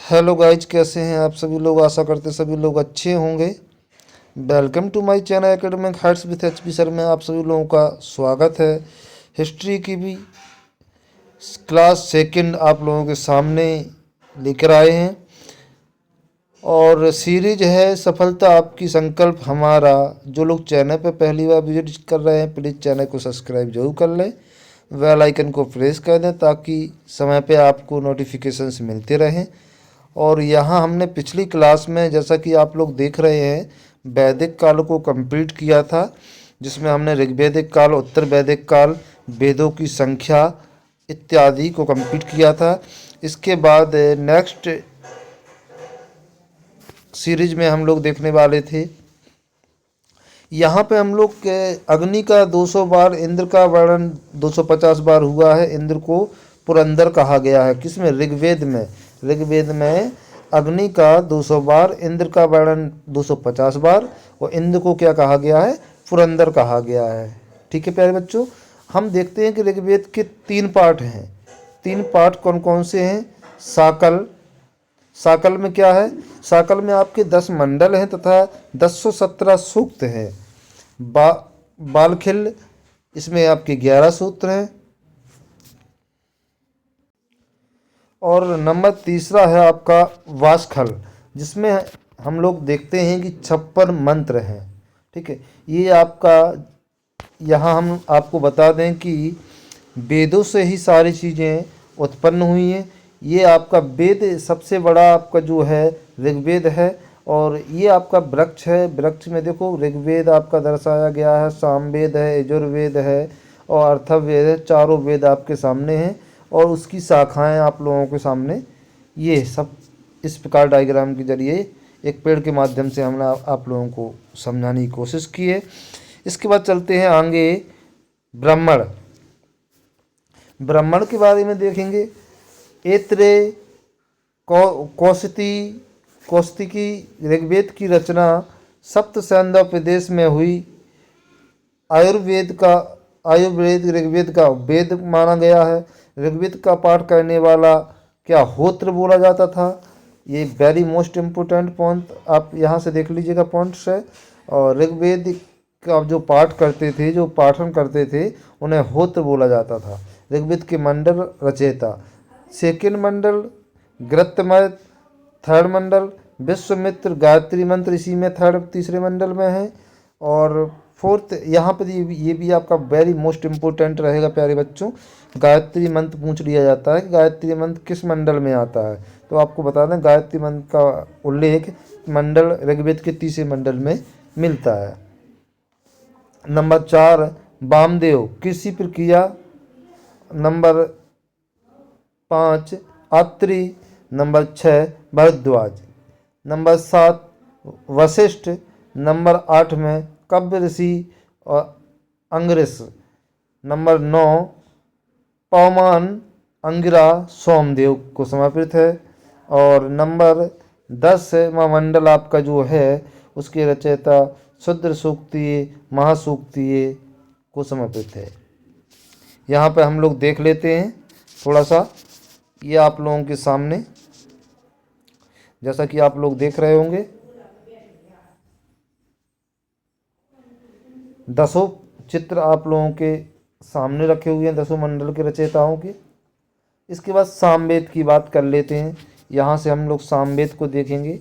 Hello guys, कैसे हैं आप सभी लोग। आशा करते सभी लोग अच्छे होंगे। Welcome to my channel academic heights with HP sir में आप सभी लोगों का स्वागत है। हिस्ट्री की भी क्लास सेकंड आप लोगों के सामने लेकर आए हैं और सीरीज है सफलता आपकी संकल्प हमारा। जो लोग चैनल पर पहली बार विजिट कर रहे हैं प्लीज़ चैनल को सब्सक्राइब जरूर कर लें, बेल आइकन को प्रेस कर दें ताकि समय पे आपको नोटिफिकेशंस मिलते रहें। और यहाँ हमने पिछली क्लास में जैसा कि आप लोग देख रहे हैं वैदिक काल को कंप्लीट किया था, जिसमें हमने ऋग्वैदिक काल, उत्तर वैदिक काल, वेदों की संख्या इत्यादि को कंप्लीट किया था। इसके बाद नेक्स्ट सीरीज में हम लोग देखने वाले थे, यहाँ पे हम लोग के अग्नि का 200 बार, इंद्र का वर्णन 250 बार हुआ है। इंद्र को पुरंदर कहा गया है किसमें? ऋग्वेद में। ऋग्वेद में अग्नि का 200 बार, इंद्र का वर्णन 250 बार और इंद्र को क्या कहा गया है? पुरंदर कहा गया है। ठीक है प्यारे बच्चों, हम देखते हैं कि ऋग्वेद के 3 पार्ट हैं। 3 पार्ट कौन कौन से हैं? साकल। साकल में क्या है? साकल में आपके 10 मंडल हैं तथा 1017 सूक्त हैं। बालखिल, इसमें आपके 11 सूत्र हैं। और नंबर तीसरा है आपका वासखल, जिसमें हम लोग देखते हैं कि 56 मंत्र हैं। ठीक है, ये आपका, यहाँ हम आपको बता दें कि वेदों से ही सारी चीज़ें उत्पन्न हुई हैं। ये आपका वेद सबसे बड़ा आपका जो है ऋग्वेद है और ये आपका वृक्ष है। वृक्ष में देखो ऋग्वेद आपका दर्शाया गया है, सामवेद है, यजुर्वेद है और अथर्ववेद है। चारों वेद आपके सामने हैं और उसकी शाखाएं आप लोगों के सामने, ये सब इस प्रकार डायग्राम के जरिए एक पेड़ के माध्यम से हमने आप लोगों को समझाने की कोशिश की है। इसके बाद चलते हैं आगे ब्राह्मण। ब्राह्मण के बारे में देखेंगे। ऐत्रेय, कौशिकी ऋग्वेद की रचना सप्त सैंधव प्रदेश में हुई। आयुर्वेद ऋग्वेद का वेद माना गया है। ऋग्वेद का पाठ करने वाला क्या होत्र बोला जाता था। ये वेरी मोस्ट इम्पोर्टेंट पॉइंट आप यहाँ से देख लीजिएगा पॉइंट्स है। और ऋग्वेद का जो पाठ करते थे, जो पाठन करते थे, उन्हें होत्र बोला जाता था। ऋग्वेद के मंडल रचयिता, सेकेंड मंडल गृत्यमय, थर्ड मंडल विश्वामित्र, गायत्री मंत्र इसी में तीसरे मंडल में है। और फोर्थ यहाँ पर ये भी आपका वेरी मोस्ट इम्पोर्टेंट रहेगा प्यारे बच्चों। गायत्री मंत्र पूछ लिया जाता है कि गायत्री मंत्र किस मंडल में आता है, तो आपको बता दें गायत्री मंत्र का उल्लेख मंडल ऋग्वेद के तीसरे मंडल में मिलता है। नंबर 4 वामदेव, कृषि प्रक्रिया। Number 5 Atri. Number 6 Bharadwaj. Number 7 Vashishtha. Number 8 में कव्य ऋषि और अंगरीष। नंबर 9 पवमान, अंगिरा, सोमदेव को समर्पित है। और नंबर 10 मंडल आपका जो है उसके रचयिता शुद्र सूक्तीय, महासूक्तीय को समर्पित है। यहाँ पे हम लोग देख लेते हैं थोड़ा सा, ये आप लोगों के सामने जैसा कि आप लोग देख रहे होंगे 10 चित्र आप लोगों के सामने रखे हुए हैं 10 मंडल के रचयिताओं के। इसके बाद सामवेद की बात कर लेते हैं। यहाँ से हम लोग सामवेद को देखेंगे।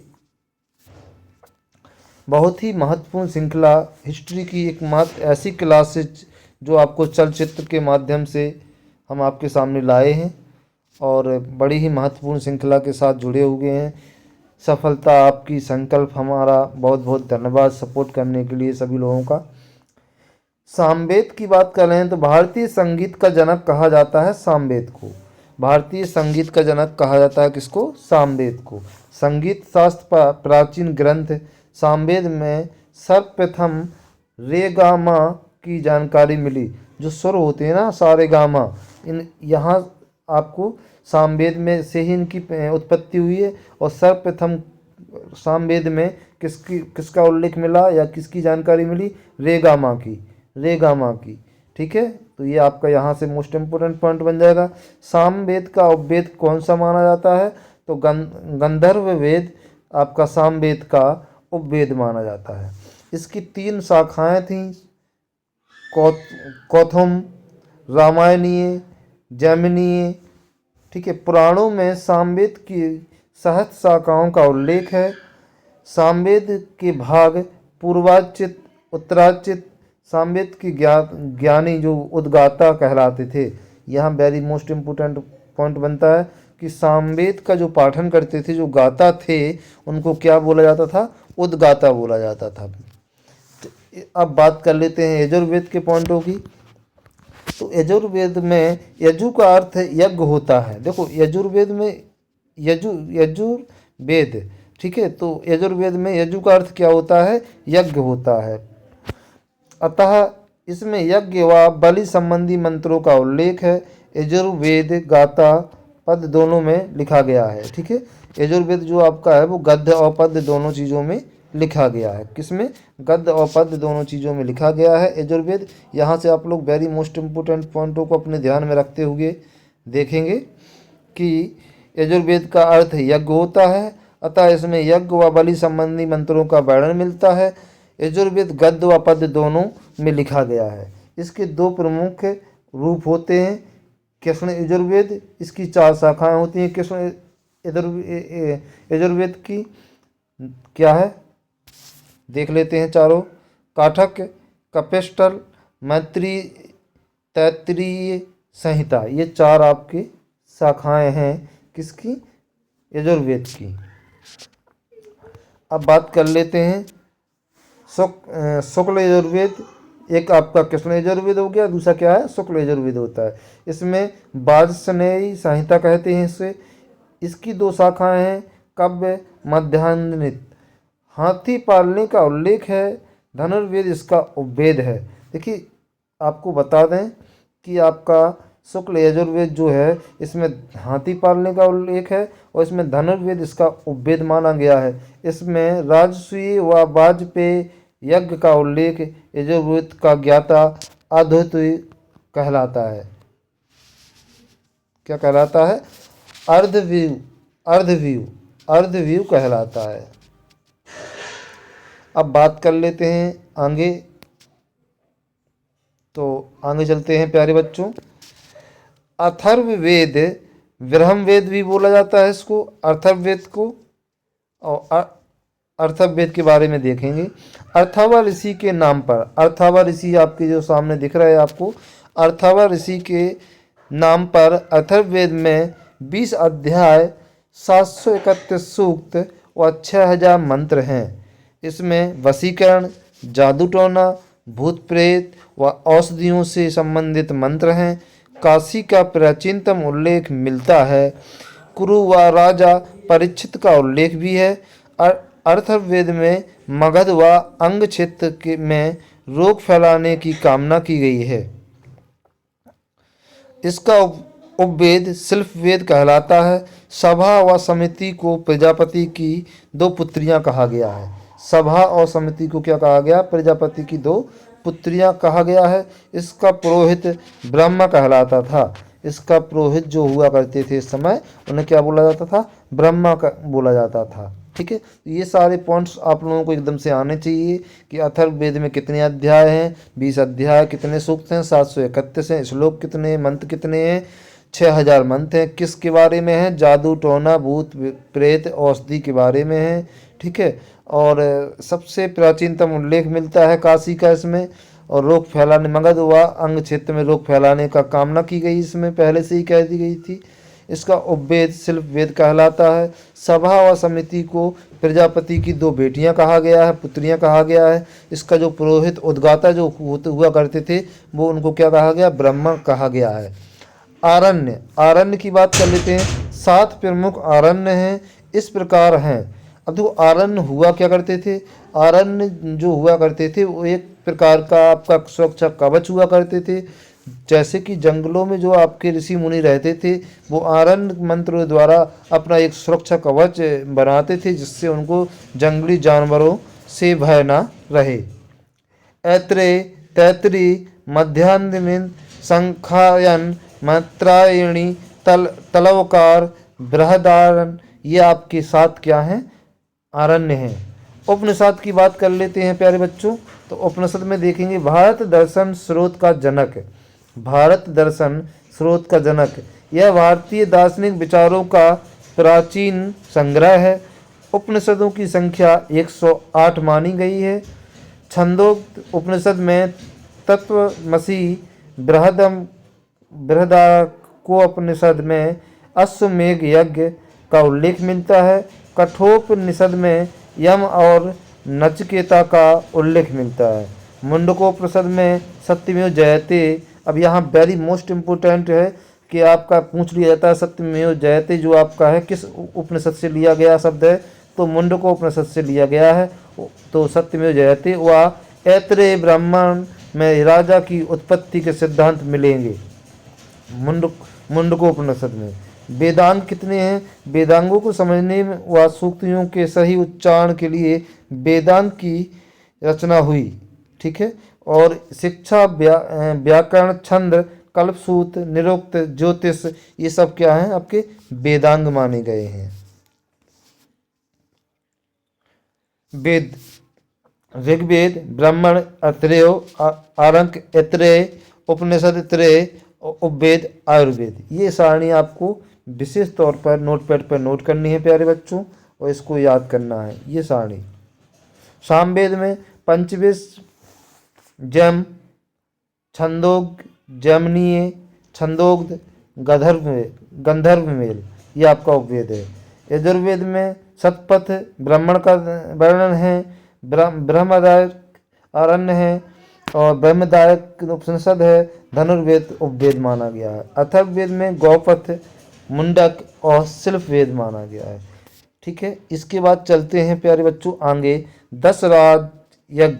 बहुत ही महत्वपूर्ण श्रृंखला, हिस्ट्री की एकमात्र ऐसी क्लासेज जो आपको चलचित्र के माध्यम से हम आपके सामने लाए हैं और बड़ी ही महत्वपूर्ण श्रृंखला के साथ जुड़े हुए हैं। सफलता आपकी संकल्प हमारा। बहुत बहुत धन्यवाद सपोर्ट करने के लिए सभी लोगों का। सामवेद की बात करें तो भारतीय संगीत का जनक कहा जाता है सामवेद को। भारतीय संगीत का जनक कहा जाता है किसको? सामवेद को। संगीत शास्त्र प्राचीन ग्रंथ सामवेद में सर्वप्रथम रे गा मा की जानकारी मिली। जो सुर होते हैं ना, सारे गामा, इन यहाँ आपको सामवेद में से ही इनकी उत्पत्ति हुई है। और सर्वप्रथम सामवेद में किसका उल्लेख मिला या किसकी जानकारी मिली? रे गामा की, रे गामा की। ठीक है, तो ये आपका यहाँ से मोस्ट इम्पोर्टेंट पॉइंट बन जाएगा। सामवेद का उपवेद कौन सा माना जाता है? तो गंधर्व वेद आपका सामवेद का उपवेद माना जाता है। इसकी 3 शाखाएं थीं, कौथुम, रामायणीय, जैमिनीय। ठीक है, पुराणों में सामवेद की 7 शाखाओं का उल्लेख है। सामवेद के भाग पूर्वाचित, उत्तराचित, सामवेद के ज्ञानी जो उद्गाता कहलाते थे। यहाँ वेरी मोस्ट इम्पोर्टेंट पॉइंट बनता है कि सामवेद का जो पाठन करते थे, जो गाता थे, उनको क्या बोला जाता था? उद्गाता बोला जाता था। अब बात कर लेते हैं यजुर्वेद के पॉइंटों की। तो यजुर्वेद में यजु का अर्थ यज्ञ होता है। देखो यजुर्वेद में यजुर्वेद, ठीक है, तो यजुर्वेद में यजु का अर्थ क्या होता है? यज्ञ होता है। अतः इसमें यज्ञ व बलि संबंधी मंत्रों का उल्लेख है। यजुर्वेद गाथा पद दोनों में लिखा गया है। ठीक है, यजुर्वेद जो आपका है वो गद्य और पद्य दोनों चीज़ों में लिखा गया है। किसमें? गद्य और पद्य दोनों चीज़ों में लिखा गया है यजुर्वेद। यहाँ से आप लोग वेरी मोस्ट इम्पोर्टेंट पॉइंटों को अपने ध्यान में रखते हुए देखेंगे कि यजुर्वेद का अर्थ यज्ञ होता है, अतः इसमें यज्ञ व बलि संबंधी मंत्रों का वर्णन मिलता है। यजुर्वेद गद्य व पद्य दोनों में लिखा गया है। इसके 2 प्रमुख रूप होते हैं। कृष्ण यजुर्वेद, इसकी 4 शाखाएं होती हैं। कृष्ण यजुर्वेद की क्या है देख लेते हैं चारों। काठक, कपिष्टल, मैत्री, तैत्तिरीय संहिता, ये 4 आपकी शाखाएं हैं किसकी? यजुर्वेद की। अब बात कर लेते हैं शुक्ल यजुर्वेद। एक आपका कृष्ण यजुर्वेद हो गया, दूसरा क्या है? शुक्ल यजुर्वेद होता है। इसमें वाजस्नेयी संहिता कहते हैं इसे। इसकी 2 शाखाएं हैं, काव्य, मध्यान्हित। हाथी पालने का उल्लेख है। धनुर्वेद इसका उपवेद है। देखिए आपको बता दें कि आपका शुक्ल यजुर्वेद जो है इसमें हाथी पालने का उल्लेख है और इसमें धनुर्वेद इसका उपवेद माना गया है। इसमें राजसूय व वाजपेय यज्ञ का उल्लेख यजुर्वेद का ज्ञाता अद्वितीय कहलाता है। क्या कहलाता है? अर्धव्यू कहलाता है। अब बात कर लेते हैं आगे। तो आगे चलते हैं प्यारे बच्चों। अथर्ववेद, ब्रह्मवेद भी बोला जाता है इसको, अथर्ववेद को। और अथर्ववेद के बारे में देखेंगे। अर्थावा ऋषि के नाम पर, अर्थावा ऋषि आपके जो सामने दिख रहा है आपको, अर्थावा ऋषि के नाम पर अथर्ववेद में 20 अध्याय, 731 सूक्त व 6000 मंत्र हैं। इसमें वशीकरण, जादू टोना, भूत प्रेत व औषधियों से संबंधित मंत्र हैं। काशी का प्राचीनतम उल्लेख मिलता है। कुरु व राजा परीक्षित का उल्लेख भी है। अथर्ववेद में मगध व अंग क्षेत्र में रोग फैलाने की कामना की गई है। इसका उपवेद शिल्पवेद कहलाता है। सभा व समिति को प्रजापति की 2 पुत्रियां कहा गया है। सभा और समिति को क्या कहा गया? प्रजापति की 2 पुत्रियां कहा गया है। इसका पुरोहित ब्रह्मा कहलाता था। इसका पुरोहित जो हुआ करते थे इस समय, उन्हें क्या बोला जाता था? ब्रह्मा का बोला जाता था। ठीक है, ये सारे पॉइंट्स आप लोगों को एकदम से आने चाहिए कि अथर्ववेद में कितने अध्याय हैं, 20 अध्याय, कितने सूक्त हैं, 731 हैं, श्लोक कितने हैं, मंत्र कितने हैं, 6000 मंत्र हैं। किसके बारे में है? जादू टोना, भूत प्रेत, औषधि के बारे में है। ठीक है, और सबसे प्राचीनतम उल्लेख मिलता है काशी का इसमें। और रोग फैलाने, मगध व अंग क्षेत्र में रोग फैलाने का कामना की गई, इसमें पहले से ही कह दी गई थी। इसका उपवेद शिल्पवेद कहलाता है। सभा व समिति को प्रजापति की 2 बेटियां कहा गया है, पुत्रियां कहा गया है। इसका जो पुरोहित उद्गाता जो हुआ करते थे, वो उनको क्या कहा गया? ब्रह्मा कहा गया है। आरण्य, आरण्य की बात कर लेते हैं। 7 प्रमुख आरण्य हैं, इस प्रकार हैं। अब देखो आरण्य हुआ क्या करते थे? आरण्य जो हुआ करते थे वो एक प्रकार का आपका सुरक्षा कवच हुआ करते थे। जैसे कि जंगलों में जो आपके ऋषि मुनि रहते थे, वो आरण्य मंत्र द्वारा अपना एक सुरक्षा कवच बनाते थे, जिससे उनको जंगली जानवरों से भय न रहे। ऐत्रेय, तैत्तिरीय, मध्यान्हित, संख्यायन, मैत्रायणी, तलवकार, बृहदारण्य, ये आपके साथ क्या हैं, आरण्य हैं। उपनिषद की बात कर लेते हैं प्यारे बच्चों। तो उपनिषद में देखेंगे भारत दर्शन स्रोत का जनक, भारत दर्शन स्रोत का जनक, यह भारतीय दार्शनिक विचारों का प्राचीन संग्रह है। उपनिषदों की संख्या 108 मानी गई है। छंदोक्त उपनिषद में तत्वमसि बृहदारण्यकोपनिषद में अश्वमेघ यज्ञ का उल्लेख मिलता है। कठोपनिषद में यम और नचिकेता का उल्लेख मिलता है। मुंडकोपनिषद में सत्यमेव जयते। अब यहाँ वेरी मोस्ट इम्पोर्टेंट है कि आपका पूछ लिया जाता है सत्यमेव जयते जो आपका है किस उपनिषद से लिया गया शब्द है, तो मुंडकोपनिषद से लिया गया है। तो सत्यमेव जयते व ऐत्रेय ब्राह्मण में राजा की उत्पत्ति के सिद्धांत मिलेंगे मुंडकोपनिषद में। वेदांग कितने हैं? वेदांगों को समझने व सूक्तियों के सही उच्चारण के लिए वेदांत की रचना हुई, ठीक है। और शिक्षा, व्याकरण, छंद, कल्पसूत्र, निरुक्त, ज्योतिष, ये सब क्या हैं, आपके वेदांग माने गए हैं। वेद, ऋग्वेद, ब्राह्मण, अत्रेय, आरण्यक, ऐत्रेय, उपनिषद, त्रय, उपवेद, आयुर्वेद, ये सारणी आपको विशेष तौर पर नोटपैड पर नोट करनी है प्यारे बच्चों, और इसको याद करना है। ये सारणी सामवेद में पंचविश, जम, छंदोग, जमनीय, छंदोग्ध, गंधर्वमेल, ये आपका उपवेद है। यजुर्वेद में शतपथ ब्राह्मण का वर्णन है। ब्रह्मदायक आरण्य है और ब्रह्मदायक उपनिषद है। धनुर्वेद उपवेद माना गया है। अथर्ववेद में गौपथ, मुंडक और शिल्प वेद माना गया है, ठीक है। इसके बाद चलते हैं प्यारे बच्चों आगे 10 राज यज्ञ।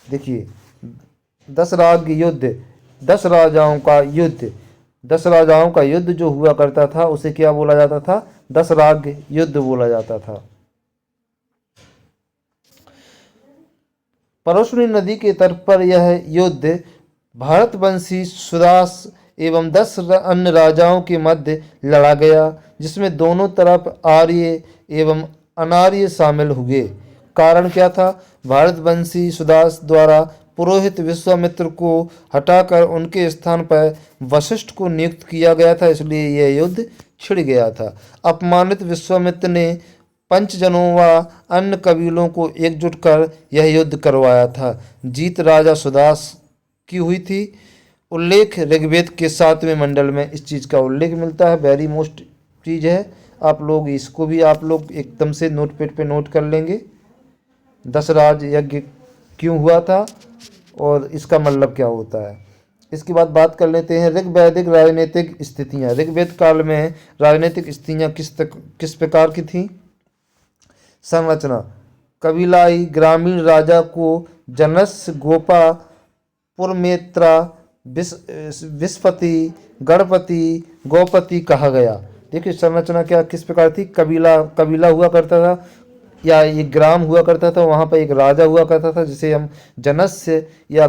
देखिए 10 राज युद्ध, 10 राजाओं का युद्ध, 10 राजाओं का युद्ध जो हुआ करता था उसे क्या बोला जाता था? 10 राज युद्ध बोला जाता था। परशुनी नदी के तट पर यह युद्ध भारतवंशी सुदास एवं 10 अन्य राजाओं के मध्य लड़ा गया, जिसमें दोनों तरफ आर्य एवं अनार्य शामिल हुए। कारण क्या था? भारतवंशी सुदास द्वारा पुरोहित विश्वामित्र को हटाकर उनके स्थान पर वशिष्ठ को नियुक्त किया गया था, इसलिए यह युद्ध छिड़ गया था। अपमानित विश्वामित्र ने पंचजनों व अन्य कबीलों को एकजुट कर यह युद्ध करवाया था। जीत राजा सुदास की हुई थी। उल्लेख ऋग्वेद के 7वें मंडल में इस चीज़ का उल्लेख मिलता है। वेरी मोस्ट चीज़ है, आप लोग इसको भी आप लोग एकदम से नोटपैड पे नोट कर लेंगे। 10 राज यज्ञ क्यों हुआ था और इसका मतलब क्या होता है। इसके बाद बात कर लेते हैं ऋग्वैदिक राजनीतिक स्थितियाँ। ऋग्वेद काल में राजनीतिक स्थितियाँ किस प्रकार की थीं? संरचना, कबीलाई ग्रामीण राजा को जनस्य, गोपा, पुरमेत्रा, विस्पति, गणपति, गोपति कहा गया। देखिए संरचना क्या किस प्रकार थी? कबीला हुआ करता था या एक ग्राम हुआ करता था, वहाँ पर एक राजा हुआ करता था जिसे हम जनस्य या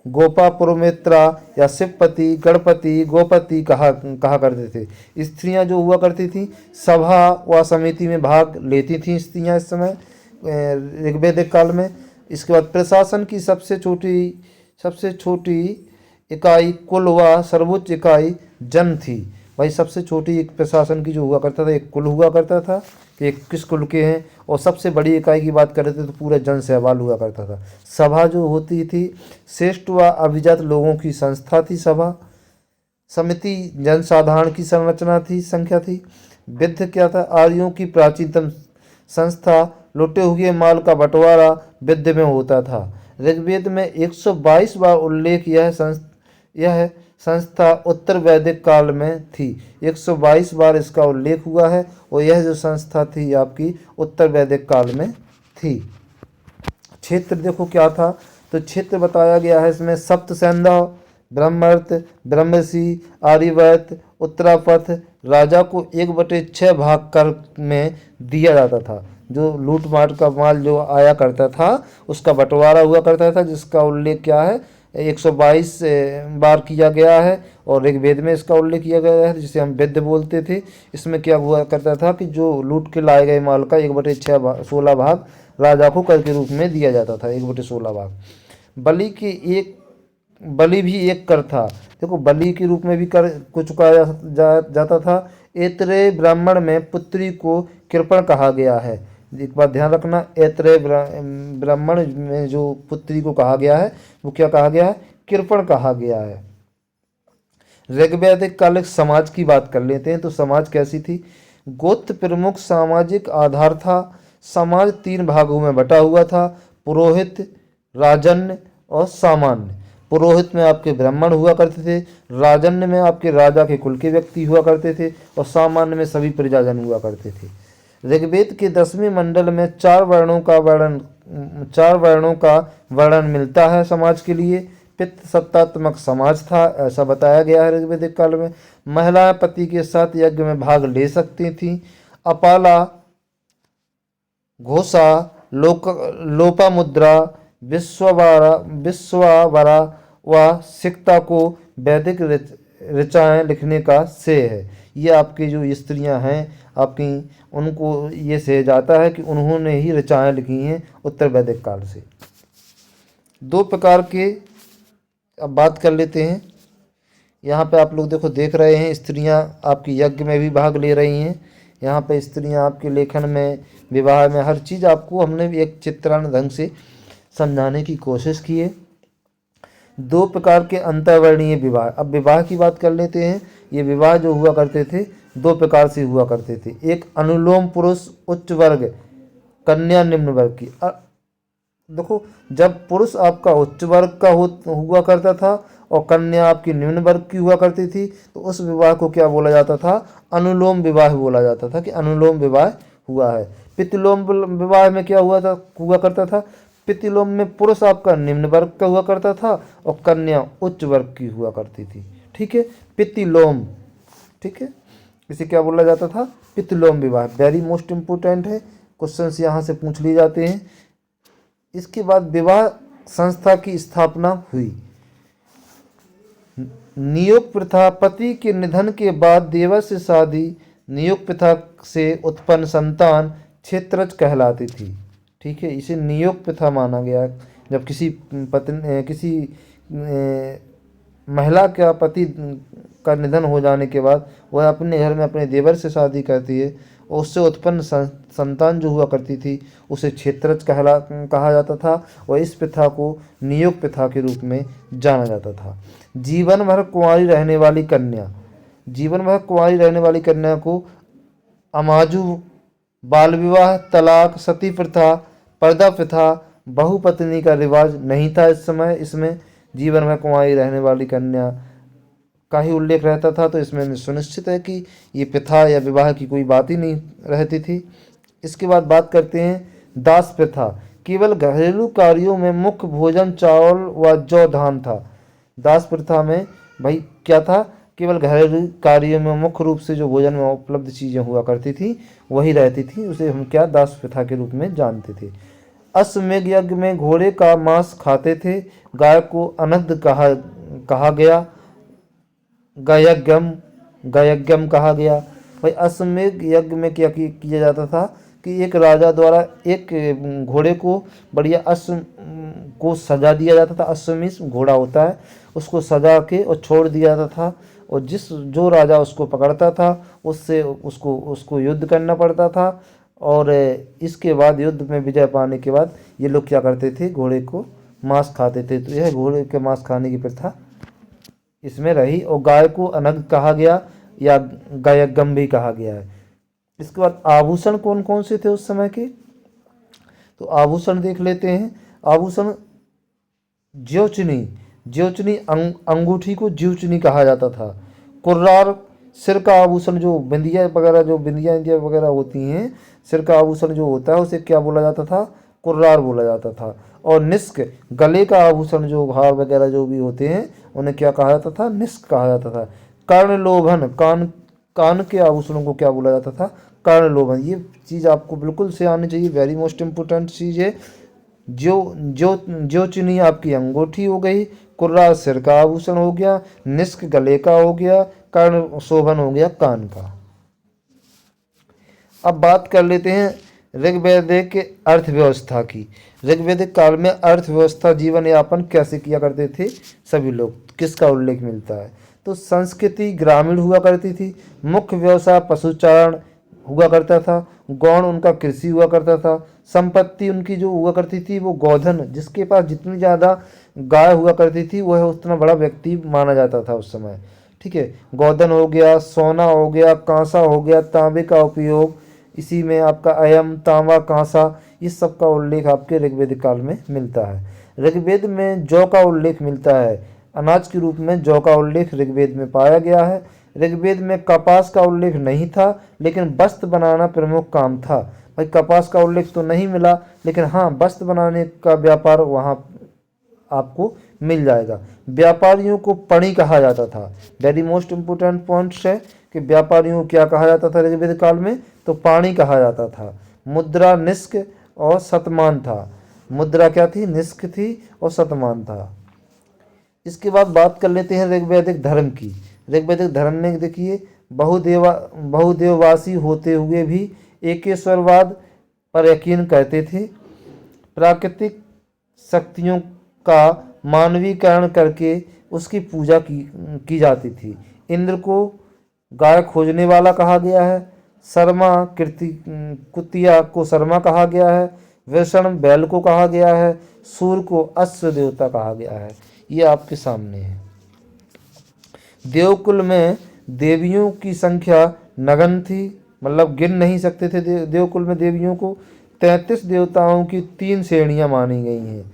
गोपा, पुरमेत्रा या शिवपति, गणपति, गोपति कहा करते थे। स्त्रियां जो हुआ करती थी सभा व समिति में भाग लेती थीं स्त्रियां इस समय ऋग्वैदिक काल में। इसके बाद प्रशासन की सबसे छोटी इकाई कुल व सर्वोच्च इकाई जन थी। भाई सबसे छोटी एक प्रशासन की जो हुआ करता था एक कुल हुआ करता था कि एक किस कुल के हैं, और सबसे बड़ी इकाई की बात करते थे तो पूरा जन सहवाल हुआ करता था। सभा जो होती थी श्रेष्ठ व अभिजात लोगों की संस्था थी सभा। समिति जनसाधारण की संख्या थी। विद्ध क्या था? आर्यों की प्राचीनतम संस्था। लुटे हुए माल का बंटवारा विद्ध में होता था। ऋग्वेद में 122 बार उल्लेख यह संस्था उत्तर वैदिक काल में थी। 122 बार इसका उल्लेख हुआ है और यह जो संस्था थी आपकी उत्तर वैदिक काल में थी। क्षेत्र देखो क्या था, तो क्षेत्र बताया गया है इसमें सप्त सैंधव, ब्रह्मर्त, ब्रह्मसी, आर्यवर्त, उत्तरापथ। राजा को 1/6 भाग कर में दिया जाता था। जो लूट माट का माल जो आया करता था उसका बंटवारा हुआ करता था, जिसका उल्लेख क्या है? 122 बार किया गया है, और ऋग्वेद में इसका उल्लेख किया गया है जिसे हम वेद बोलते थे। इसमें क्या हुआ करता था कि जो लूट के लाए गए माल का 1/6 16 भाग राजा को कर के रूप में दिया जाता था, 1/16 भाग। बलि की एक बलि भी एक कर था। देखो बलि के रूप में भी कर को चुकाया जाता था। ऐतरेय ब्राह्मण में पुत्री को कृपण कहा गया है। एक बात ध्यान रखना, ऐतरेय ब्राह्मण में जो पुत्री को कहा गया है वो क्या कहा गया है? कृपण कहा गया है। ऋग्वैदिक कालिक समाज की बात कर लेते हैं। तो समाज कैसी थी? गोत्र प्रमुख सामाजिक आधार था। समाज 3 भागों में बटा हुआ था, पुरोहित, राजन्य और सामान्य। पुरोहित में आपके ब्राह्मण हुआ करते थे, राजन्य में आपके राजा के कुल के व्यक्ति हुआ करते थे, और सामान्य में सभी प्रजाजन हुआ करते थे। ऋग्वेद के 10वें मंडल में 4 वर्णों का वर्णन मिलता है समाज के लिए। पितृ सत्तात्मक समाज था, ऐसा बताया गया है ऋग्वेदिक काल में। महिलाएं पति के साथ यज्ञ में भाग ले सकती थीं। अपाला, घोषा, लोपामुद्रा, विश्वावरा व सिक्ता को वैदिक ऋचाएँ लिखने का श्रेय है। ये आपकी जो स्त्रियां हैं आपकी, उनको ये श्रेय जाता है कि उन्होंने ही ऋचाएँ लिखी हैं उत्तर वैदिक काल से। 2 प्रकार के अब बात कर लेते हैं। यहाँ पे आप लोग देखो देख रहे हैं, स्त्रियां आपकी यज्ञ में भी भाग ले रही हैं। यहाँ पे स्त्रियां आपके लेखन में, विवाह में, हर चीज़ आपको हमने भी एक चित्रान्न ढंग से समझाने की कोशिश की है। 2 प्रकार के अंतर्वर्णीय विवाह। अब विवाह की बात कर लेते हैं। ये विवाह जो हुआ करते थे 2 प्रकार से हुआ करते थे। एक अनुलोम पुरुष उच्च वर्ग, कन्या निम्न वर्ग की। देखो जब पुरुष आपका उच्च वर्ग का हुआ करता था और कन्या आपकी निम्न वर्ग की हुआ करती थी, तो उस विवाह को क्या बोला जाता था? अनुलोम विवाह बोला जाता था कि अनुलोम विवाह हुआ है। पितृलोम विवाह में क्या हुआ करता था? पितृलोम में पुरुष आपका निम्न वर्ग का हुआ करता था और कन्या उच्च वर्ग की हुआ करती थी। ठीक है, पितृलोम। ठीक है, इसे क्या बोला जाता था? पितृलोम विवाह। वेरी मोस्ट इम्पोर्टेंट है, क्वेश्चंस यहाँ से पूछ लिए जाते हैं। इसके बाद विवाह संस्था की स्थापना हुई। नियोग प्रथा, पति के निधन के बाद देवर से शादी, नियोग प्रथा से उत्पन्न संतान क्षेत्रज कहलाती थी। ठीक है, इसे नियोग प्रथा माना गया। जब किसी महिला का पति का निधन हो जाने के बाद वह अपने घर में अपने देवर से शादी करती है और उससे उत्पन्न संतान जो हुआ करती थी उसे क्षेत्रज कहा जाता था, और इस प्रथा को नियोग प्रथा के रूप में जाना जाता था। जीवन भर कुंवारी रहने वाली कन्या, जीवन भर कुंवारी रहने वाली कन्या को अमाजू, बाल विवाह, तलाक, सती प्रथा, पर्दा प्रथा, बहुपत्नी का रिवाज नहीं था इस समय। इसमें जीवन भर कुंवारी रहने वाली कन्या का ही उल्लेख रहता था, तो इसमें सुनिश्चित है कि ये प्रथा या विवाह की कोई बात ही नहीं रहती थी। इसके बाद बात करते हैं दास प्रथा। केवल घरेलू कार्यों में मुख्य भोजन चावल व जौ धान था। दास प्रथा में भाई क्या था? केवल घरेलू कार्यों में मुख्य रूप से जो भोजन में उपलब्ध चीज़ें हुआ करती थी वही रहती थी, उसे हम क्या दास प्रथा के रूप में जानते थे। अश्वमेध यज्ञ में घोड़े का मांस खाते थे। गाय को अनद्ध कहा गया, गायज्ञम कहा गया। भाई अश्वमेध यज्ञ में क्या किया जाता था कि एक राजा द्वारा एक घोड़े को बढ़िया अश्व को सजा दिया जाता था। अश्वमेध घोड़ा होता है, उसको सजा के और छोड़ दिया जाता था, और जो राजा उसको पकड़ता था उससे उसको युद्ध करना पड़ता था। और इसके बाद युद्ध में विजय पाने के बाद ये लोग क्या करते थे? घोड़े को मांस खाते थे। तो यह घोड़े के मांस खाने की प्रथा इसमें रही। और गाय को अनग कहा गया या गायगम भी कहा गया है। इसके बाद आभूषण कौन कौन से थे उस समय के? तो आभूषण देख लेते हैं। आभूषण ज्योचनी अंगूठी को ज्योचनी कहा जाता था। कुर्रार, सिर का आभूषण, जो बिंदिया वगैरह होती हैं, सिर का आभूषण जो होता है उसे क्या बोला जाता था? कुर्रार बोला जाता था। और निष्क, गले का आभूषण, जो हार वगैरह जो भी होते हैं उन्हें क्या कहा जाता था? निष्क कहा जाता था। कर्णलोभन, कान के आभूषणों को क्या बोला जाता था? कर्णलोभन। ये चीज़ आपको बिल्कुल से आनी चाहिए, वेरी मोस्ट इम्पोर्टेंट चीज़ है। जो जो जो चुनी आपकी अंगूठी हो गई, कुर्रा सिर का आभूषण हो गया, निष्क गले का हो गया, कर्ण शोभन हो गया कान का। अब बात कर लेते हैं ऋग्वैदिक अर्थव्यवस्था की। ऋग्वैदिक काल में अर्थव्यवस्था जीवन यापन कैसे किया करते थे सभी लोग, किसका उल्लेख मिलता है? तो संस्कृति ग्रामीण हुआ करती थी, मुख्य व्यवसाय पशुचारण हुआ करता था, गौण उनका कृषि हुआ करता था, संपत्ति उनकी जो हुआ करती थी वो गोधन, जिसके पास जितनी ज़्यादा गाय हुआ करती थी वह उतना बड़ा व्यक्ति माना जाता था उस समय। ठीक है, गोधन हो गया, सोना हो गया, कांसा हो गया, तांबे का उपयोग, इसी में आपका अयम, तांबा, कांसा, इस सब का उल्लेख आपके ऋग्वेदिक काल में मिलता है। ऋग्वेद में जौ का उल्लेख मिलता है, अनाज के रूप में जौ का उल्लेख ऋग्वेद में पाया गया है। ऋग्वेद में कपास का उल्लेख नहीं था, लेकिन वस्त्र बनाना प्रमुख काम था। भाई कपास का उल्लेख तो नहीं मिला, लेकिन हाँ वस्त्र बनाने का व्यापार वहाँ आपको मिल जाएगा। व्यापारियों को पणी कहा जाता था। वेरी मोस्ट इम्पोर्टेंट पॉइंट्स है कि व्यापारियों को क्या कहा जाता था ऋग्वेद काल में, तो पाणी कहा जाता था। मुद्रा निष्क और शतमान था। मुद्रा क्या थी? निष्क थी और शतमान था। इसके बाद बात कर लेते हैं ऋग्वैदिक धर्म की। ऋग्वैदिक धर्म में देखिए बहुदेववासी होते हुए भी एकेश्वरवाद पर यकीन करते थे। प्राकृतिक शक्तियों का मानवीकरण करके उसकी पूजा की जाती थी। इंद्र को गाय खोजने वाला कहा गया है, शर्मा कुतिया को शर्मा कहा गया है, वृषण बैल को कहा गया है, सूर्य को अश्व देवता कहा गया है। ये आपके सामने है। देवकुल में देवियों की संख्या नगण्य थी, मतलब गिन नहीं सकते थे देवकुल में देवियों को। 33 देवताओं की 3 श्रेणियां मानी गई हैं।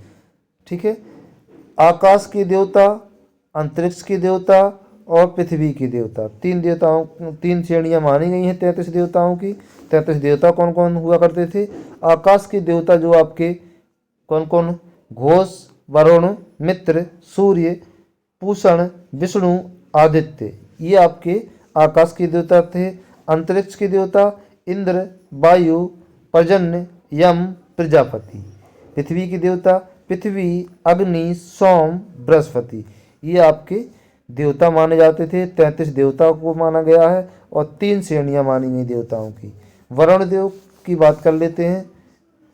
ठीक है, आकाश के देवता, अंतरिक्ष के देवता और पृथ्वी के देवता, 3 श्रेणियां मानी गई हैं 33 देवताओं की। 33 देवता कौन कौन हुआ करते थे? आकाश के देवता जो आपके कौन कौन? घोष, वरुण, मित्र, सूर्य, पूषण, विष्णु, आदित्य, ये आपके आकाश के देवता थे। अंतरिक्ष के देवता इंद्र, वायु, पर्जन्य, यम, प्रजापति। पृथ्वी के देवता पृथ्वी, अग्नि, सोम, बृहस्पति, ये आपके देवता माने जाते थे। 33 देवताओं को माना गया है और 3 श्रेणियां मानी गई देवताओं की। वरुण देव की बात कर लेते हैं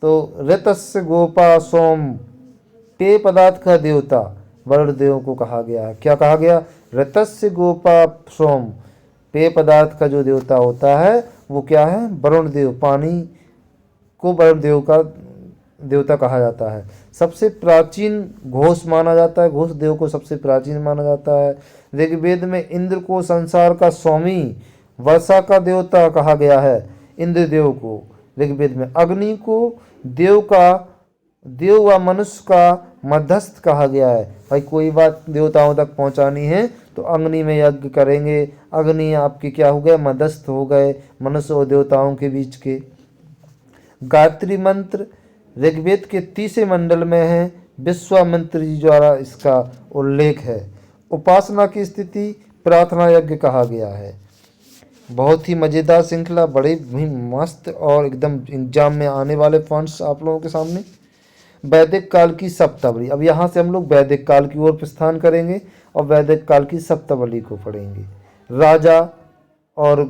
तो ऋतस्य गोपा सोम, पेय पदार्थ का देवता वरुण देव को कहा गया है। क्या कहा गया? ऋतस्य गोपा सोम, पेय पदार्थ का जो देवता होता है वो क्या है? वरुण देव। पानी को वरुण देव का देवता कहा जाता है। सबसे प्राचीन घोष माना जाता है, घोष देव को सबसे प्राचीन माना जाता है। ऋग्वेद में इंद्र को संसार का स्वामी, वर्षा का देवता कहा गया है इंद्र देव को। ऋग्वेद में अग्नि को देव व मनुष्य का मध्यस्थ कहा गया है। भाई कोई बात देवताओं तक पहुंचानी है तो अग्नि में यज्ञ करेंगे। अग्नि आपके क्या हो गए? मध्यस्थ हो गए मनुष्य और देवताओं के बीच के। गायत्री मंत्र ऋग्वेद के 30वें मंडल में है, विश्वामित्र जी द्वारा इसका उल्लेख है। उपासना की स्थिति प्रार्थना यज्ञ कहा गया है। बहुत ही मज़ेदार श्रृंखला, बड़े ही मस्त और एकदम एग्जाम में आने वाले पॉइंट्स आप लोगों के सामने। वैदिक काल की सप्तवली, अब यहाँ से हम लोग वैदिक काल की ओर प्रस्थान करेंगे और वैदिक काल की सप्तवली को पढ़ेंगे। राजा और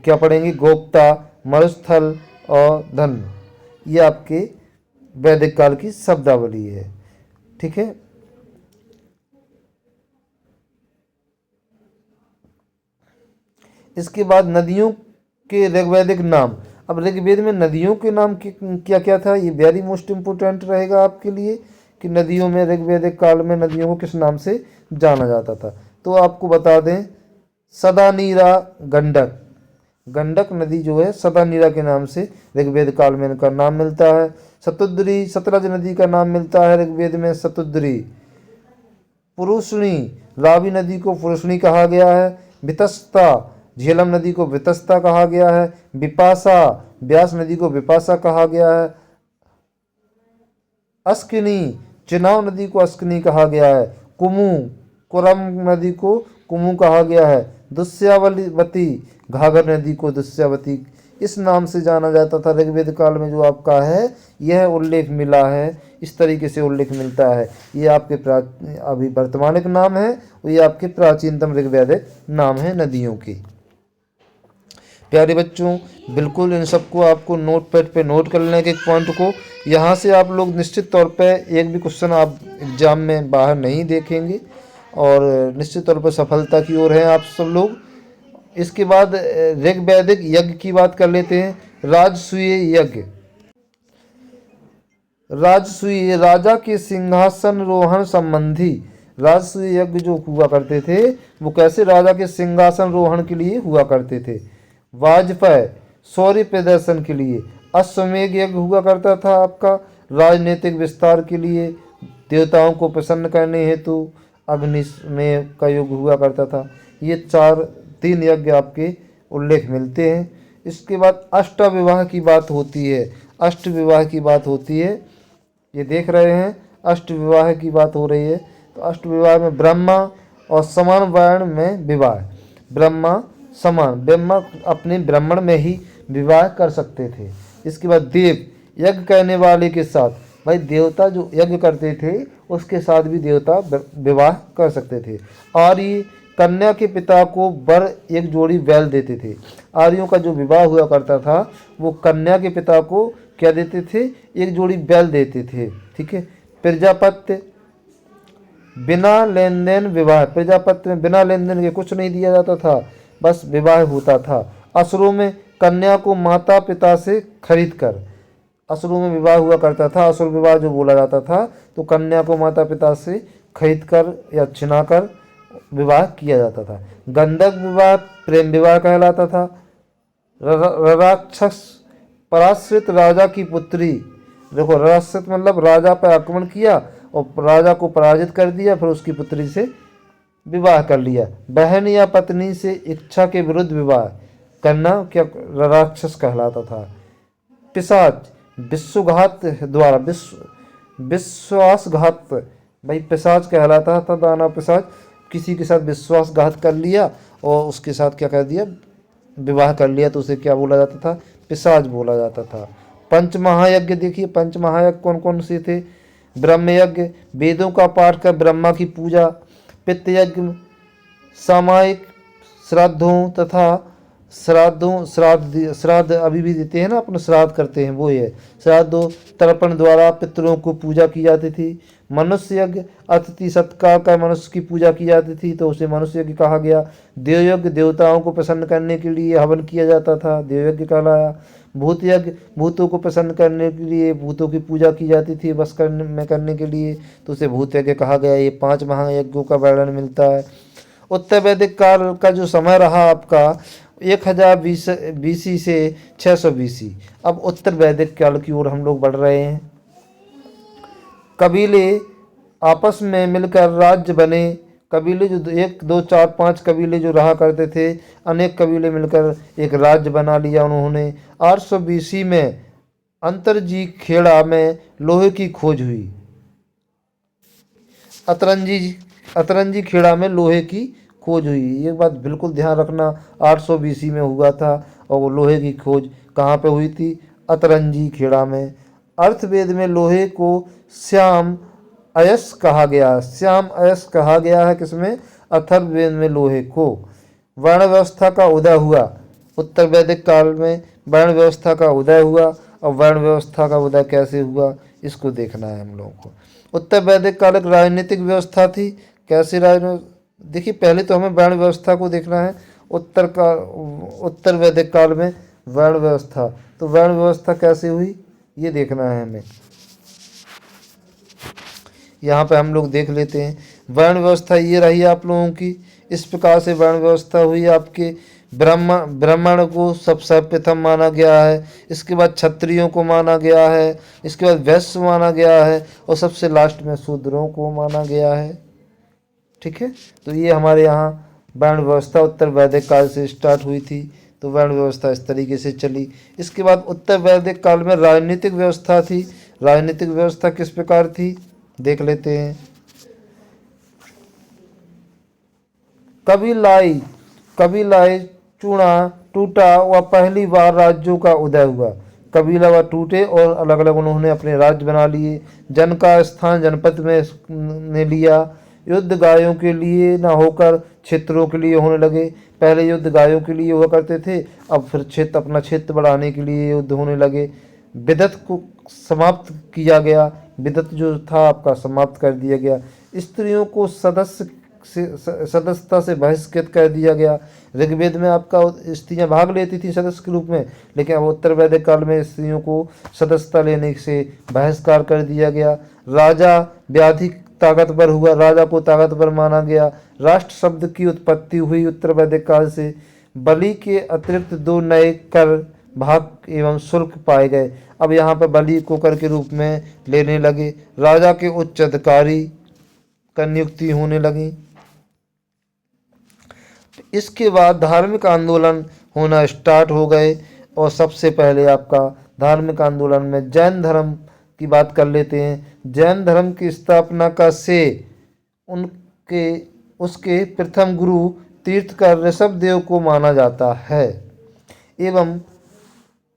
क्या पढ़ेंगे? गोप्ता, मरुस्थल और धन, ये आपके वैदिक काल की शब्दावली है। ठीक है, इसके बाद नदियों के ऋग्वैदिक नाम। अब ऋग्वेद में नदियों के नाम क्या क्या था, ये वेरी मोस्ट इम्पोर्टेंट रहेगा आपके लिए कि नदियों में ऋग्वैदिक काल में नदियों को किस नाम से जाना जाता था। तो आपको बता दें, सदानीरा गंडक, गंडक नदी जो है सदानीरा के नाम से ऋग्वेद काल में इनका नाम मिलता है। शतुद्री, सतलज नदी का नाम मिलता है ऋग्वेद में शतुद्री। पुरुषणी, रावी नदी को पुरुषणी कहा गया है। वितस्ता, झेलम नदी को वितस्ता कहा गया है। विपाशा, व्यास नदी को विपाशा कहा गया है। अस्किनी, चिनाव नदी को अस्किनी कहा गया है। कुमु, कुरम नदी को कुमु कहा गया है। दुस्यावती, घाघर नदी को दुस्यावती इस नाम से जाना जाता था। ऋग्वेद काल में जो आपका है यह उल्लेख मिला है, इस तरीके से उल्लेख मिलता है। ये आपके अभी वर्तमानिक नाम है, ये आपके प्राचीनतम ऋग्वैदिक नाम है नदियों के। प्यारे बच्चों, बिल्कुल इन सबको आपको नोट पैड पे नोट कर लें, एक पॉइंट को। यहाँ से आप लोग निश्चित तौर पे एक भी क्वेश्चन आप एग्जाम में बाहर नहीं देखेंगे और निश्चित तौर पर सफलता की ओर हैं आप सब लोग। इसके बाद ऋग्वैदिक यज्ञ की बात कर लेते हैं। राजसूय यज्ञ। राजसूय राजा के सिंहासन रोहण संबंधी राजसूय यज्ञ जो हुआ करते थे वो कैसे राजा के सिंहासन रोहण के लिए हुआ करते थे। वाजपेयी शौर्य प्रदर्शन के लिए। अश्वमेध यज्ञ हुआ करता था आपका राजनीतिक विस्तार के लिए। देवताओं को प्रसन्न करने हेतु अग्निमेध का यज्ञ हुआ करता था। ये तीन यज्ञ आपके उल्लेख मिलते हैं। इसके बाद अष्टविवाह की बात होती है। अष्टविवाह की बात होती है, ये देख रहे हैं अष्टविवाह की बात हो रही है। तो अष्टविवाह में ब्रह्मा और समान वर्ण में विवाह। ब्रह्मा अपने ब्राह्मण में ही विवाह कर सकते थे। इसके बाद देव यज्ञ करने वाले के साथ, भाई देवता जो यज्ञ करते थे उसके साथ भी देवता विवाह कर सकते थे। आर्य कन्या के पिता को वर एक जोड़ी बैल देते थे। आर्यों का जो विवाह हुआ करता था वो कन्या के पिता को क्या देते थे, एक जोड़ी बैल देते थे। ठीक है। प्रजापत्य बिना लेन देन विवाह। प्रजापत्य में बिना लेन देन के कुछ नहीं दिया जाता था, बस विवाह होता था। असुरों में कन्या को माता पिता से खरीद कर, असुरों में विवाह हुआ करता था। असुर विवाह जो बोला जाता था, तो कन्या को माता पिता से खरीद कर या छिना कर विवाह किया जाता था। गंधक विवाह प्रेम विवाह कहलाता था। राक्षस पराश्रित राजा की पुत्री। देखो, राक्षस मतलब राजा पर आक्रमण किया और राजा को पराजित कर दिया, फिर उसकी पुत्री से विवाह कर लिया। बहन या पत्नी से इच्छा के विरुद्ध विवाह करना क्या राक्षस कहलाता था। पिशाच विश्वासघात द्वारा विश्वासघात, भाई पिशाच कहलाता था। दाना पिशाच किसी के साथ विश्वासघात कर लिया और उसके साथ क्या कर दिया, विवाह कर लिया, तो उसे क्या बोला जाता था, पिशाच बोला जाता था। पंचमहायज्ञ देखिए, पंचमहायज्ञ कौन कौन से थे। ब्रह्मयज्ञ वेदों का पाठ कर ब्रह्मा की पूजा। पितृयज्ञ सामायिक श्राद्धों तथा श्राद्ध अभी भी देते हैं ना, अपने श्राद्ध करते हैं, वो है श्राद्धों तर्पण द्वारा पितरों को पूजा की जाती थी। मनुष्य यज्ञ अतिथि सत्कार कर मनुष्य की पूजा की जाती थी, तो उसे मनुष्य यज्ञ कहा गया। देवयज्ञ देवताओं को प्रसन्न करने के लिए हवन किया जाता था, देवयज्ञ कहलाया। भूत यज्ञ भूतों को प्रसन्न करने के लिए भूतों की पूजा की जाती थी, बस करने के लिए, तो उसे भूत यज्ञ कहा गया। ये 5 महायज्ञों का वर्णन मिलता है। उत्तर वैदिक काल का जो समय रहा आपका 1000 BC से 600 BC। अब उत्तर वैदिक काल की ओर हम लोग बढ़ रहे हैं। कबीले आपस में मिलकर राज्य बने। कबीले जो 1 2 4 5 कबीले जो रहा करते थे, अनेक कबीले मिलकर एक राज्य बना लिया उन्होंने। 800 BC में अंतरजी खेड़ा में लोहे की खोज हुई। अतरंजी खेड़ा में लोहे की खोज हुई। ये बात बिल्कुल ध्यान रखना, 800 BC में हुआ था और वो लोहे की खोज कहाँ पे हुई थी, अतरंजी खेड़ा में। अर्थवेद में लोहे को श्याम अयस्क कहा गया। श्याम अयस्क कहा गया है किसमें, अथर्ववेद में लोहे को। वर्ण व्यवस्था का उदय हुआ। उत्तर वैदिक काल में वर्ण व्यवस्था का उदय हुआ, और वर्ण व्यवस्था का उदय कैसे हुआ इसको देखना है हम लोगों को। उत्तर वैदिक काल एक राजनीतिक व्यवस्था थी। कैसे देखिए, पहले तो हमें वर्ण व्यवस्था को देखना है। उत्तर वैदिक काल में वर्ण व्यवस्था, तो वर्ण व्यवस्था कैसे हुई ये देखना है हमें। यहाँ पे हम लोग देख लेते हैं। वर्ण व्यवस्था ये रही आप लोगों की। इस प्रकार से वर्ण व्यवस्था हुई आपके। ब्राह्मण को सबसे प्रथम माना गया है, इसके बाद क्षत्रियों को माना गया है, इसके बाद वैश्य माना गया है, और सबसे लास्ट में शूद्रों को माना गया है। ठीक है, तो ये हमारे यहाँ वर्ण व्यवस्था उत्तर वैदिक काल से स्टार्ट हुई थी। तो वर्ण व्यवस्था इस तरीके से चली। इसके बाद उत्तर वैदिक काल में राजनीतिक व्यवस्था थी। राजनीतिक व्यवस्था किस प्रकार थी देख लेते हैं। कबीलाई चूड़ा टूटा वह पहली बार राज्यों का उदय हुआ। कबीला व टूटे और अलग अलग उन्होंने अपने राज्य बना लिए। जन का स्थान जनपद में ने लिया। युद्ध गायों के लिए न होकर क्षेत्रों के लिए होने लगे। पहले युद्ध गायों के लिए हुआ करते थे, अब फिर अपना क्षेत्र बढ़ाने के लिए युद्ध होने लगे। बिदत को समाप्त किया गया। बिदत जो था आपका समाप्त कर दिया गया। स्त्रियों को सदस्यता से बहिष्कृत कर दिया गया। ऋग्वेद में आपका स्त्रियां भाग लेती थी सदस्य के रूप में, लेकिन अब उत्तर वैदिक काल में स्त्रियों को सदस्यता लेने से बहिष्कार कर दिया गया। राजा व्याधि ताकतवर हुआ। राजा को ताकतवर माना गया। राष्ट्र शब्द की उत्पत्ति हुई उत्तर वैदिक काल से। बलि के अतिरिक्त 2 नए कर भाग एवं शुल्क पाए गए। अब यहाँ पर बलि को कर के रूप में लेने लगे। राजा के उच्च अधिकारी का नियुक्ति होने लगी। इसके बाद धार्मिक आंदोलन होना स्टार्ट हो गए और सबसे पहले आपका धार्मिक आंदोलन में जैन धर्म की बात कर लेते हैं। जैन धर्म की स्थापना का श्रेय उसके प्रथम गुरु तीर्थकर ऋषभदेव को माना जाता है एवं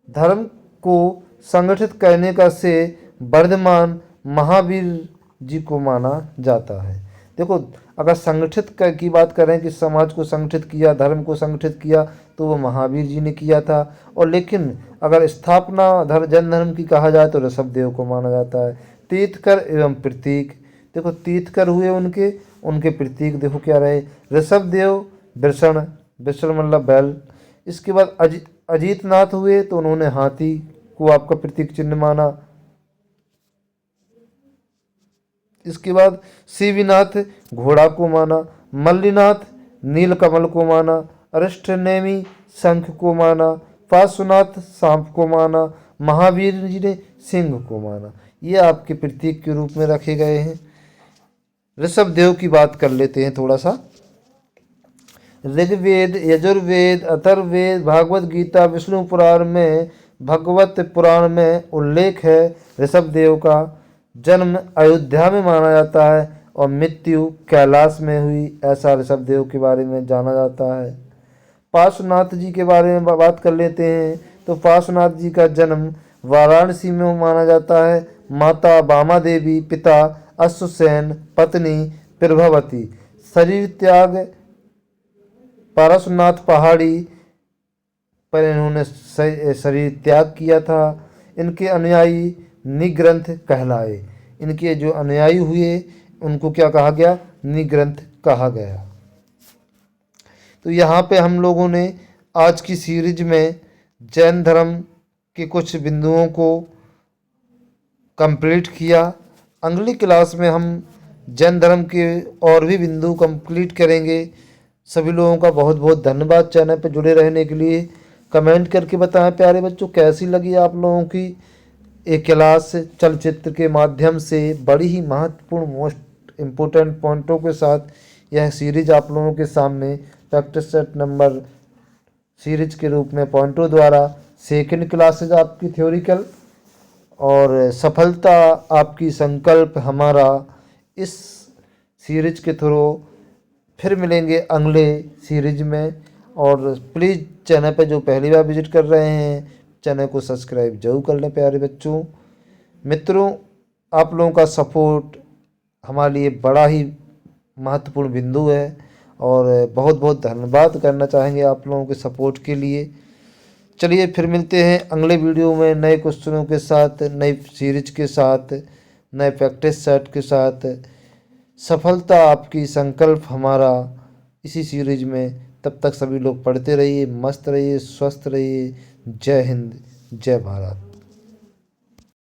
धर्म को संगठित करने का श्रेय वर्धमान महावीर जी को माना जाता है। देखो, अगर संगठित की बात करें कि समाज को संगठित किया, धर्म को संगठित किया, तो वो महावीर जी ने किया था। और लेकिन अगर स्थापना जैन धर्म की कहा जाए तो ऋषभदेव को माना जाता है। तीर्थकर एवं प्रतीक, देखो तीर्थकर हुए उनके प्रतीक देखो क्या रहे। ऋषभदेव वृषण मतलब बैल। इसके बाद अजीतनाथ हुए तो उन्होंने हाथी को आपका प्रतीक चिन्ह माना। इसके बाद शिवनाथ घोड़ा को माना। मल्लीनाथ नीलकमल को माना। अरिष्टनेमी शंख को माना। पार्श्वनाथ सांप को माना। महावीर जी ने सिंह को माना। ये आपके प्रतीक के रूप में रखे गए हैं। ऋषभदेव की बात कर लेते हैं थोड़ा सा। ऋग्वेद, यजुर्वेद, अथर्ववेद, भागवत गीता, विष्णु पुराण में भगवत पुराण में उल्लेख है। ऋषभदेव का जन्म अयोध्या में माना जाता है और मृत्यु कैलाश में हुई, ऐसा ऋषभदेव के बारे में जाना जाता है। पार्श्वनाथ जी के बारे में बात कर लेते हैं तो पार्श्वनाथ जी का जन्म वाराणसी में माना जाता है। माता बामा देवी, पिता अश्वसेन, पत्नी प्रभावती। शरीर त्याग पार्श्वनाथ पहाड़ी पर इन्होंने शरीर त्याग किया था। इनके अनुयायी निग्रंथ कहलाए। इनके जो अनुयायी हुए उनको क्या कहा गया? निग्रंथ कहा गया। तो यहाँ पे हम लोगों ने आज की सीरीज में जैन धर्म के कुछ बिंदुओं को कंप्लीट किया। अगली क्लास में हम जैन धर्म के और भी बिंदु कंप्लीट करेंगे। सभी लोगों का बहुत बहुत धन्यवाद चैनल पर जुड़े रहने के लिए। कमेंट करके बताएं प्यारे बच्चों कैसी लगी आप लोगों की एक क्लास। चलचित्र के माध्यम से बड़ी ही महत्वपूर्ण मोस्ट इम्पोर्टेंट पॉइंटों के साथ यह सीरीज आप लोगों के सामने प्रैक्टिस सेट नंबर सीरीज के रूप में पॉइंटों द्वारा सेकंड क्लासेज आपकी थ्योरिकल और सफलता आपकी संकल्प हमारा, इस सीरीज के थ्रू फिर मिलेंगे अगले सीरीज में। और प्लीज़ चैनल पे जो पहली बार विजिट कर रहे हैं चैनल को सब्सक्राइब जरूर कर लें प्यारे बच्चों। मित्रों, आप लोगों का सपोर्ट हमारे लिए बड़ा ही महत्वपूर्ण बिंदु है और बहुत बहुत धन्यवाद करना चाहेंगे आप लोगों के सपोर्ट के लिए। चलिए फिर मिलते हैं अगले वीडियो में नए क्वेश्चनों के साथ, नई सीरीज के साथ, नए प्रैक्टिस सेट के साथ। सफलता आपकी संकल्प हमारा, इसी सीरीज में। तब तक सभी लोग पढ़ते रहिए, मस्त रहिए, स्वस्थ रहिए। जय हिंद, जय भारत।